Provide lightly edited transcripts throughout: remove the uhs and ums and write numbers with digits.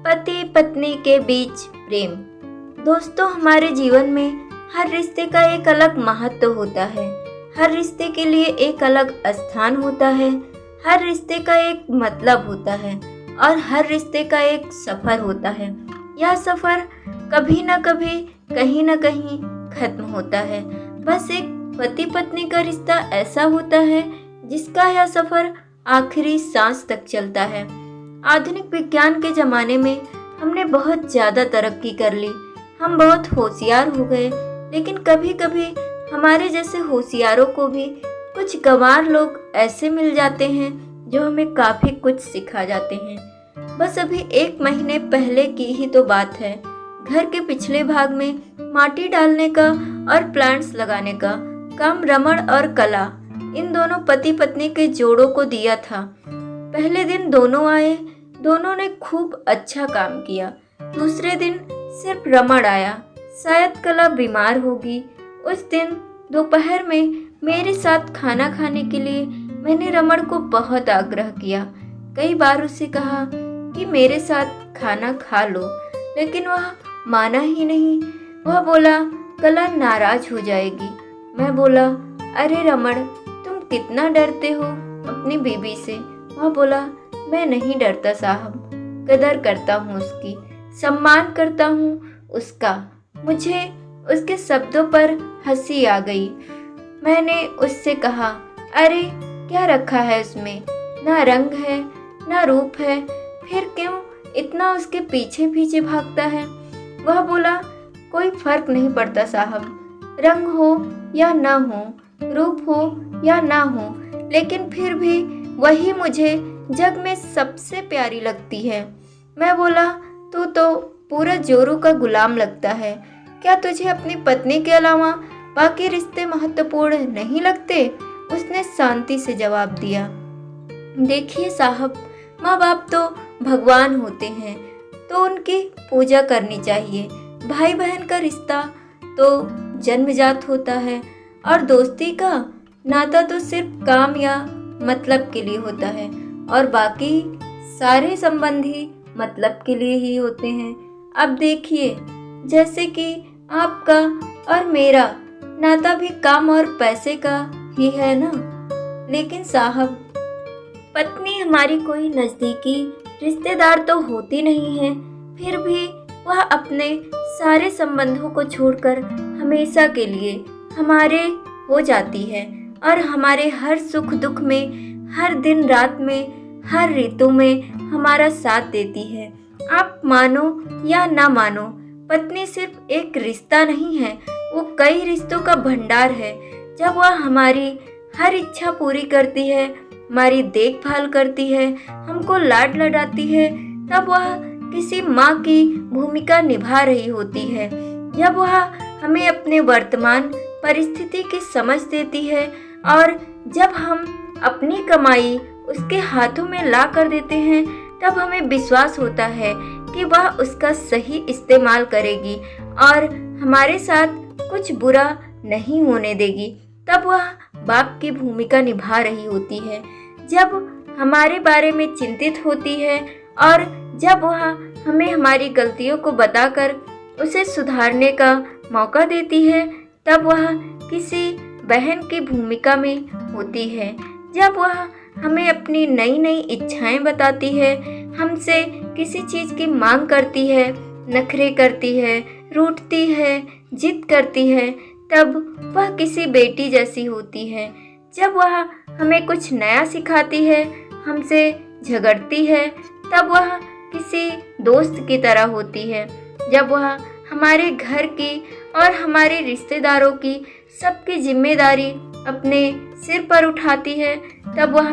पति पत्नी के बीच प्रेम। दोस्तों, हमारे जीवन में हर रिश्ते का एक अलग महत्व होता है। हर रिश्ते के लिए एक अलग स्थान होता है। हर रिश्ते का एक मतलब होता है और हर रिश्ते का एक सफर होता है। यह सफर कभी न कभी कहीं न कहीं खत्म होता है। बस एक पति पत्नी का रिश्ता ऐसा होता है जिसका यह सफर आखिरी सांस तक चलता है। आधुनिक विज्ञान के ज़माने में हमने बहुत ज़्यादा तरक्की कर ली। हम बहुत होशियार हो गए, लेकिन कभी कभी हमारे जैसे होशियारों को भी कुछ गंवार लोग ऐसे मिल जाते हैं जो हमें काफ़ी कुछ सिखा जाते हैं। बस अभी 1 महीने पहले की ही तो बात है। घर के पिछले भाग में माटी डालने का और प्लांट्स लगाने का काम रमण और कला, इन दोनों पति पत्नी के जोड़ों को दिया था। पहले दिन दोनों आए, दोनों ने खूब अच्छा काम किया। दूसरे दिन सिर्फ रमण आया, शायद कला बीमार होगी। उस दिन दोपहर में मेरे साथ खाना खाने के लिए मैंने रमण को बहुत आग्रह किया। कई बार उसे कहा कि मेरे साथ खाना खा लो, लेकिन वह माना ही नहीं। वह बोला कला नाराज हो जाएगी। मैं बोला, अरे रमण, तुम कितना डरते हो अपनी बीबी से। वह बोला, मैं नहीं डरता साहब, कदर करता हूँ उसकी, सम्मान करता हूँ उसका। मुझे उसके शब्दों पर हंसी आ गई। मैंने उससे कहा, अरे क्या रखा है उसमें, ना रंग है ना रूप है, फिर क्यों इतना उसके पीछे पीछे भागता है। वह बोला, कोई फर्क नहीं पड़ता साहब, रंग हो या ना हो, रूप हो या ना हो, लेकिन फिर भी वही मुझे जग में सबसे प्यारी लगती है। मैं बोला, तू तो पूरा जोरू का गुलाम लगता है। क्या तुझे अपनी पत्नी के अलावा बाकी रिश्ते महत्वपूर्ण नहीं लगते? उसने शांति से जवाब दिया, देखिए साहब, माँ बाप तो भगवान होते हैं, तो उनकी पूजा करनी चाहिए। भाई बहन का रिश्ता तो जन्मजात होता है और दोस्ती का नाता तो सिर्फ काम या मतलब के लिए होता है, और बाकी सारे संबंधी मतलब के लिए ही होते हैं। अब देखिए, जैसे कि आपका और मेरा नाता भी काम और पैसे का ही है ना। लेकिन साहब, पत्नी हमारी कोई नज़दीकी रिश्तेदार तो होती नहीं है, फिर भी वह अपने सारे संबंधों को छोड़कर हमेशा के लिए हमारे हो जाती है और हमारे हर सुख दुख में, हर दिन रात में, हर ऋतु में हमारा साथ देती है। आप मानो या ना मानो, पत्नी सिर्फ एक रिश्ता नहीं है, वो कई रिश्तों का भंडार है। जब वह हमारी हर इच्छा पूरी करती है, हमारी देखभाल करती है, हमको लाड लडाती है, तब वह किसी माँ की भूमिका निभा रही होती है। जब वह हमें अपने वर्तमान परिस्थिति की समझ देती है और जब हम अपनी कमाई उसके हाथों में ला कर देते हैं, तब हमें विश्वास होता है कि वह उसका सही इस्तेमाल करेगी और हमारे साथ कुछ बुरा नहीं होने देगी। तब वह बाप की भूमिका निभा रही होती है। जब हमारे बारे में चिंतित होती है और जब वह हमें हमारी गलतियों को बताकर उसे सुधारने का मौका देती है, तब वह किसी बहन की भूमिका में होती है। जब वह हमें अपनी नई नई इच्छाएं बताती है, हमसे किसी चीज़ की मांग करती है, नखरे करती है, रूठती है, जिद करती है, तब वह किसी बेटी जैसी होती है। जब वह हमें कुछ नया सिखाती है, हमसे झगड़ती है, तब वह किसी दोस्त की तरह होती है। जब वह हमारे घर की और हमारे रिश्तेदारों की सबकी जिम्मेदारी अपने सिर पर उठाती है, तब वह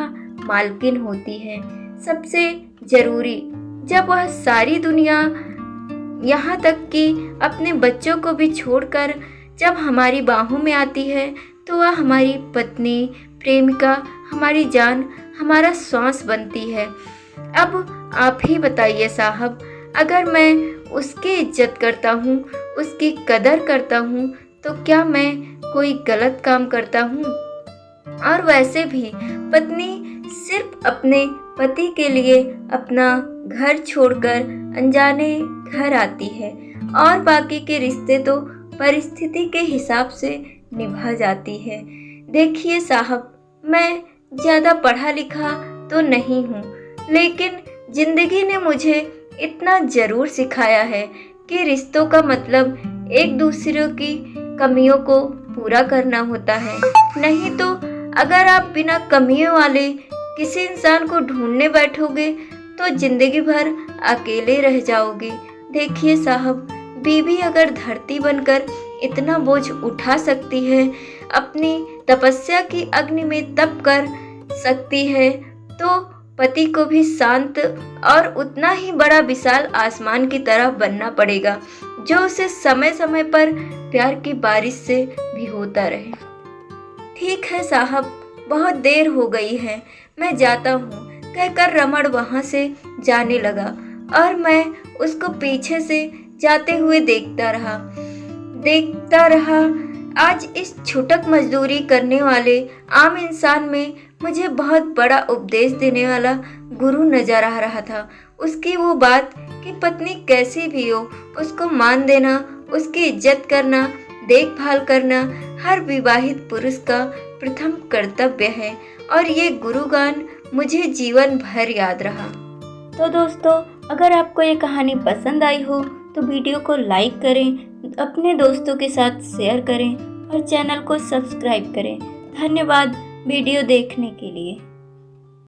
मालकिन होती है। सबसे ज़रूरी, जब वह सारी दुनिया, यहाँ तक कि अपने बच्चों को भी छोड़कर जब हमारी बाहों में आती है, तो वह हमारी पत्नी, प्रेमिका, हमारी जान, हमारा श्वास बनती है। अब आप ही बताइए साहब, अगर मैं उसकी इज्जत करता हूँ, उसकी कदर करता हूँ, तो क्या मैं कोई गलत काम करता हूँ? और वैसे भी पत्नी सिर्फ अपने पति के लिए अपना घर छोड़कर अनजाने घर आती है और बाकी के रिश्ते तो परिस्थिति के हिसाब से निभा जाती है। देखिए साहब, मैं ज़्यादा पढ़ा लिखा तो नहीं हूँ, लेकिन ज़िंदगी ने मुझे इतना ज़रूर सिखाया है कि रिश्तों का मतलब एक दूसरे की कमियों को पूरा करना होता है। नहीं तो अगर आप बिना कमियों वाले किसी इंसान को ढूंढने बैठोगे तो जिंदगी भर अकेले रह जाओगे। देखिए साहब, बीवी अगर धरती बनकर इतना बोझ उठा सकती है, अपनी तपस्या की अग्नि में तप कर सकती है, तो पति को भी शांत और उतना ही बड़ा विशाल आसमान की तरह बनना पड़ेगा, जो उसे समय समय पर प्यार की बारिश से भिगोता रहे। ठीक है साहब, बहुत देर हो गई है, मैं जाता हूँ, कहकर रमण वहाँ से जाने लगा और मैं उसको पीछे से जाते हुए देखता रहा। आज इस छूटक मजदूरी करने वाले आम इंसान में मुझे बहुत बड़ा उपदेश देने वाला गुरु नजर आ रहा था। उसकी वो बात कि पत्नी कैसी भी हो उसको मान देना, उसकी इज्जत करना, देखभाल करना हर विवाहित पुरुष का प्रथम कर्तव्य है, और ये गुरुगान मुझे जीवन भर याद रहा। तो दोस्तों, अगर आपको ये कहानी पसंद आई हो तो वीडियो को लाइक करें, अपने दोस्तों के साथ शेयर करें और चैनल को सब्सक्राइब करें। धन्यवाद वीडियो देखने के लिए।